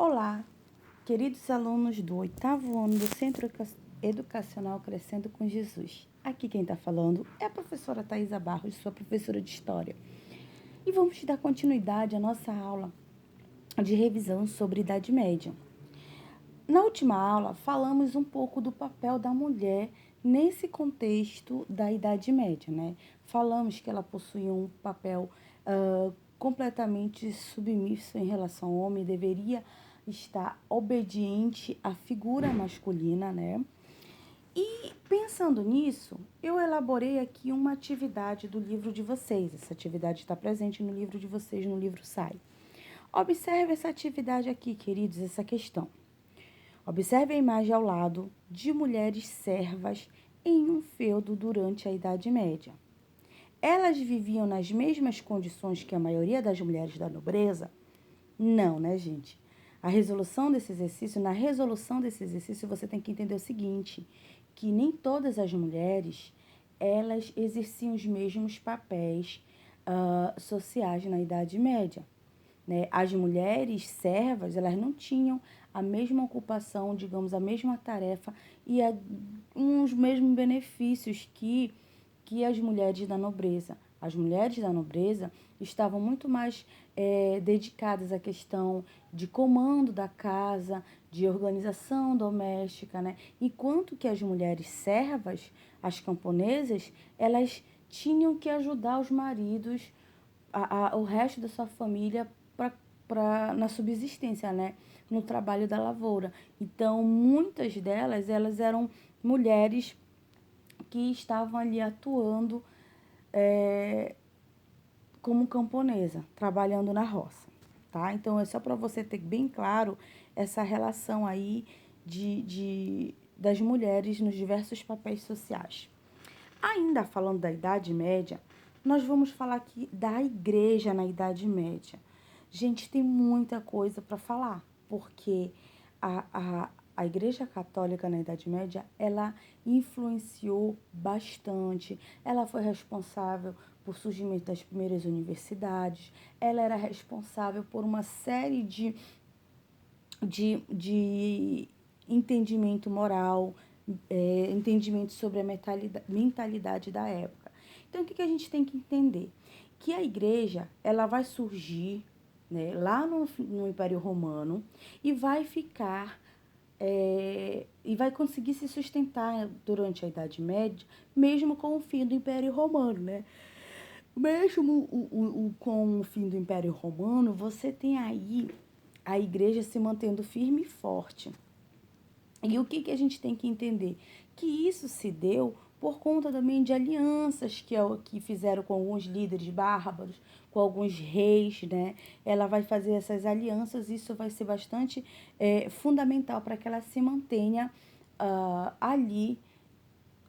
Olá, queridos alunos do 8º ano do Centro Educacional Crescendo com Jesus. Aqui quem está falando é a professora Thaisa Barros, sua professora de História. E vamos dar continuidade à nossa aula de revisão sobre Idade Média. Na última aula, falamos um pouco do papel da mulher nesse contexto da Idade Média, né? Falamos que ela possuía um papel completamente submisso em relação ao homem, deveria estar obediente à figura masculina, né? E pensando nisso, eu elaborei aqui uma atividade do livro de vocês. Essa atividade está presente no livro de vocês, no livro SAI. Observe essa atividade aqui, queridos, essa questão. Observe a imagem ao lado de mulheres servas em um feudo durante a Idade Média. Elas viviam nas mesmas condições que a maioria das mulheres da nobreza? Não, né, gente? Na resolução desse exercício, você tem que entender o seguinte, que nem todas as mulheres, elas exerciam os mesmos papéis sociais na Idade Média. Né? As mulheres servas, elas não tinham a mesma ocupação, digamos, a mesma tarefa e os mesmos benefícios que as mulheres da nobreza. As mulheres da nobreza estavam muito mais dedicadas à questão de comando da casa, de organização doméstica, né? Enquanto que as mulheres servas, as camponesas, elas tinham que ajudar os maridos, o resto da sua família na subsistência, né? No trabalho da lavoura. Então, muitas delas, elas eram mulheres que estavam ali atuando como camponesa, trabalhando na roça, tá? Então, é só para você ter bem claro essa relação aí das mulheres nos diversos papéis sociais. Ainda falando da Idade Média, nós vamos falar aqui da igreja na Idade Média. Gente, tem muita coisa para falar, porque a Igreja Católica na Idade Média, ela influenciou bastante. Ela foi responsável por surgimento das primeiras universidades, ela era responsável por uma série de entendimento moral, entendimento sobre a mentalidade da época. Então, o que a gente tem que entender? Que a igreja, ela vai surgir, né, lá no Império Romano e vai ficar, e vai conseguir se sustentar durante a Idade Média, mesmo com o fim do Império Romano, né? Mesmo com o fim do Império Romano, você tem aí a igreja se mantendo firme e forte. E o que a gente tem que entender? Que isso se deu por conta também de alianças que fizeram com alguns líderes bárbaros, com alguns reis, né? Ela vai fazer essas alianças, isso vai ser bastante fundamental para que ela se mantenha ali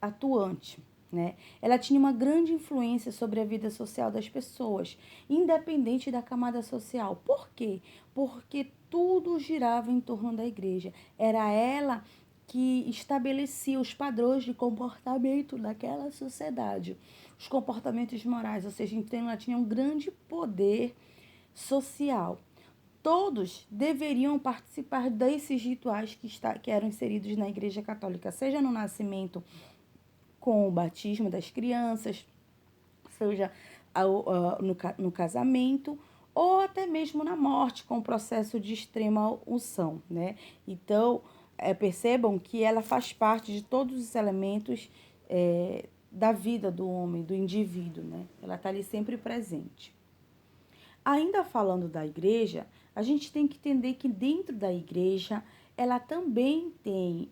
atuante. Né? Ela tinha uma grande influência sobre a vida social das pessoas, independente da camada social. Por quê? Porque tudo girava em torno da igreja. Era ela que estabelecia os padrões de comportamento naquela sociedade, os comportamentos morais, ou seja, então ela tinha um grande poder social. Todos deveriam participar desses rituais que eram inseridos na Igreja Católica, seja no nascimento com o batismo das crianças, seja no casamento, ou até mesmo na morte, com o processo de extrema unção, né? Então, percebam que ela faz parte de todos os elementos da vida do homem, do indivíduo, né? Ela está ali sempre presente. Ainda falando da igreja, a gente tem que entender que dentro da igreja ela também tem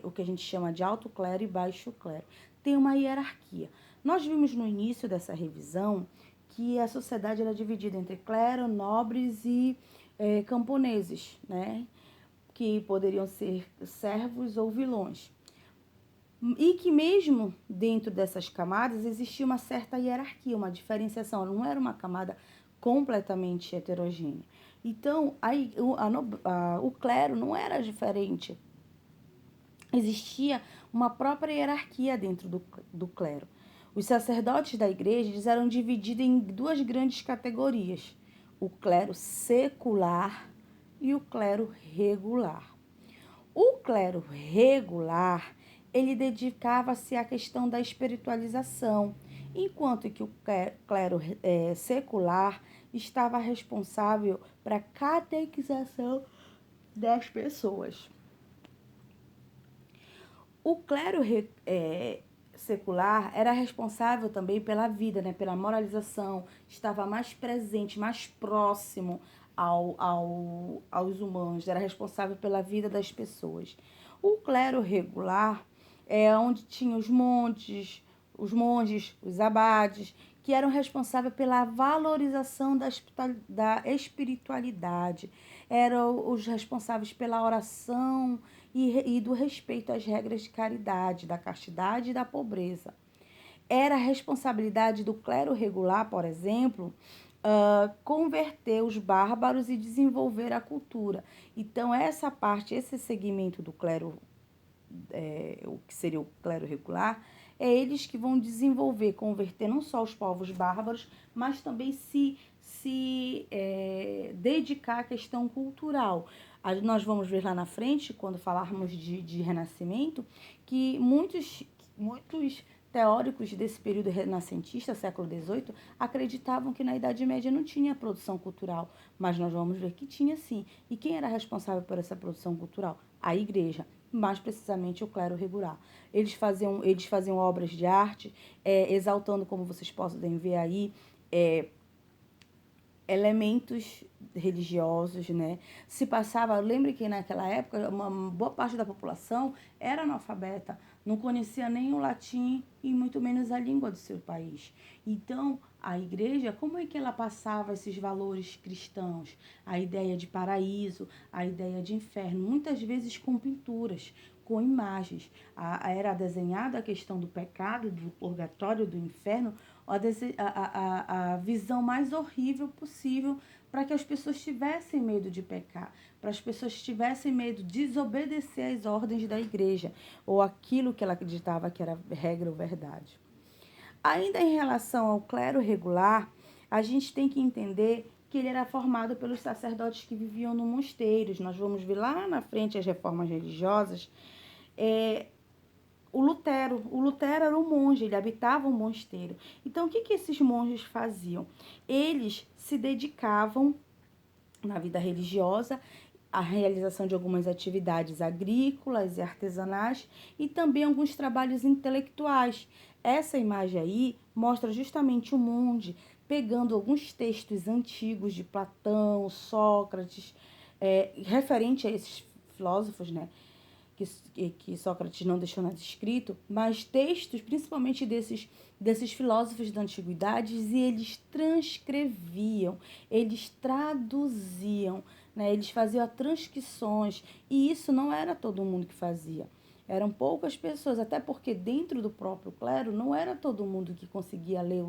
o que a gente chama de alto clero e baixo clero. Tem uma hierarquia. Nós vimos no início dessa revisão que a sociedade era dividida entre clero, nobres e camponeses, né? Que poderiam ser servos ou vilões. E que mesmo dentro dessas camadas existia uma certa hierarquia, uma diferenciação. Não era uma camada completamente heterogênea. Então, o clero não era diferente. Existia uma própria hierarquia dentro do clero. Os sacerdotes da igreja eram divididos em duas grandes categorias: o clero secular e o clero regular. O clero regular, ele dedicava-se à questão da espiritualização, enquanto que o clero secular estava responsável para a catequização das pessoas. O clero secular era responsável também pela vida, né, pela moralização, estava mais presente, mais próximo aos humanos, era responsável pela vida das pessoas. O clero regular é onde tinha os monges, os abades, que eram responsáveis pela valorização da espiritualidade, eram os responsáveis pela oração e do respeito às regras de caridade, da castidade e da pobreza. Era a responsabilidade do clero regular, por exemplo, converter os bárbaros e desenvolver a cultura. Então, essa parte, esse segmento do clero, o que seria o clero regular, é eles que vão desenvolver, converter não só os povos bárbaros, mas também se dedicar à questão cultural. Nós vamos ver lá na frente, quando falarmos de Renascimento, que muitos teóricos desse período renascentista, século XVIII, acreditavam que na Idade Média não tinha produção cultural, mas nós vamos ver que tinha sim. E quem era responsável por essa produção cultural? A Igreja, mais precisamente o clero regular. Eles faziam obras de arte, exaltando, como vocês podem ver aí, elementos religiosos, né? Se passava, lembre que naquela época uma boa parte da população era analfabeta, não conhecia nem o latim e muito menos a língua do seu país. Então, a igreja, como é que ela passava esses valores cristãos? A ideia de paraíso, a ideia de inferno, muitas vezes com pinturas, com imagens. Era desenhada a questão do pecado, do purgatório, do inferno, a visão mais horrível possível para que as pessoas tivessem medo de pecar, para as pessoas tivessem medo de desobedecer às ordens da igreja ou aquilo que ela acreditava que era regra ou verdade. Ainda em relação ao clero regular, a gente tem que entender que ele era formado pelos sacerdotes que viviam no mosteiros. Nós vamos ver lá na frente as reformas religiosas. O Lutero era um monge, ele habitava um mosteiro. Então, o que esses monges faziam? Eles se dedicavam, na vida religiosa, à realização de algumas atividades agrícolas e artesanais e também alguns trabalhos intelectuais. Essa imagem aí mostra justamente o monge pegando alguns textos antigos de Platão, Sócrates, referente a esses filósofos, né? Que Sócrates não deixou nada escrito, mas textos, principalmente desses filósofos da antiguidade, e eles transcreviam, eles traduziam, né? Eles faziam transcrições, e isso não era todo mundo que fazia. Eram poucas pessoas, até porque dentro do próprio clero não era todo mundo que conseguia ler,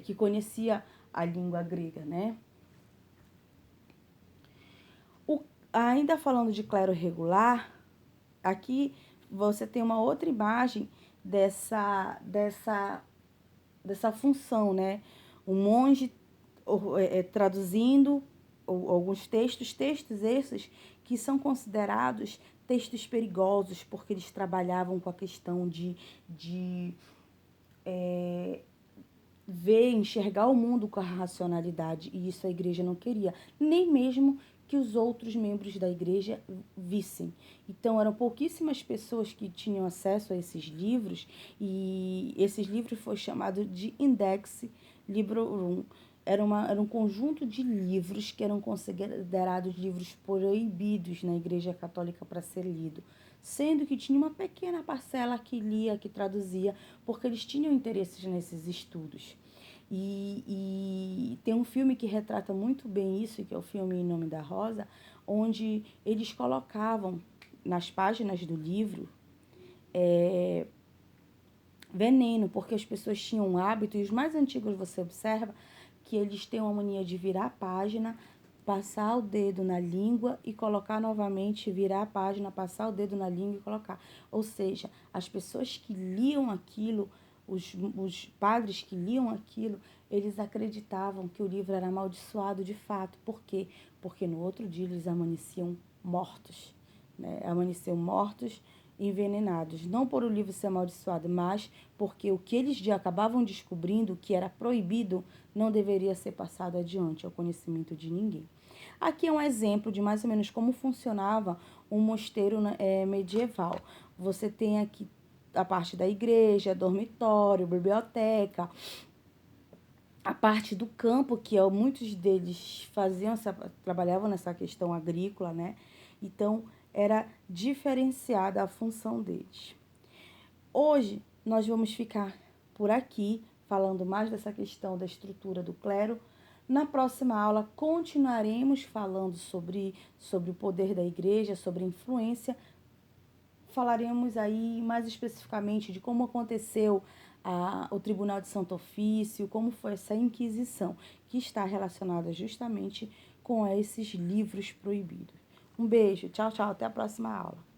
que conhecia a língua grega, né? Ainda falando de clero regular, aqui você tem uma outra imagem dessa função, né? O monge traduzindo alguns textos esses que são considerados textos perigosos, porque eles trabalhavam com a questão de ver, enxergar o mundo com a racionalidade, e isso a igreja não queria, nem mesmo que os outros membros da igreja vissem. Então, eram pouquíssimas pessoas que tinham acesso a esses livros, e esses livros foi chamado de Index Librorum. Era um conjunto de livros que eram considerados livros proibidos na Igreja Católica para ser lido, sendo que tinha uma pequena parcela que lia, que traduzia, porque eles tinham interesses nesses estudos. E tem um filme que retrata muito bem isso, que é o filme Em Nome da Rosa, onde eles colocavam nas páginas do livro veneno, porque as pessoas tinham um hábito, e os mais antigos você observa, que eles têm uma mania de virar a página, passar o dedo na língua e colocar novamente, virar a página, passar o dedo na língua e colocar. Ou seja, as pessoas que liam aquilo, os padres que liam aquilo, eles acreditavam que o livro era amaldiçoado de fato. Por quê? Porque no outro dia eles amanheciam mortos, né? Amanheciam mortos, envenenados. Não por o livro ser amaldiçoado, mas porque o que eles já acabavam descobrindo, que era proibido, não deveria ser passado adiante ao conhecimento de ninguém. Aqui é um exemplo de mais ou menos como funcionava um mosteiro medieval. Você tem aqui a parte da igreja, dormitório, biblioteca, a parte do campo, que muitos deles trabalhavam nessa questão agrícola, né? Então, era diferenciada a função deles. Hoje, nós vamos ficar por aqui, falando mais dessa questão da estrutura do clero. Na próxima aula, continuaremos falando sobre o poder da igreja, sobre a influência. Falaremos aí mais especificamente de como aconteceu o Tribunal de Santo Ofício, como foi essa Inquisição, que está relacionada justamente com esses livros proibidos. Um beijo, tchau, tchau, até a próxima aula.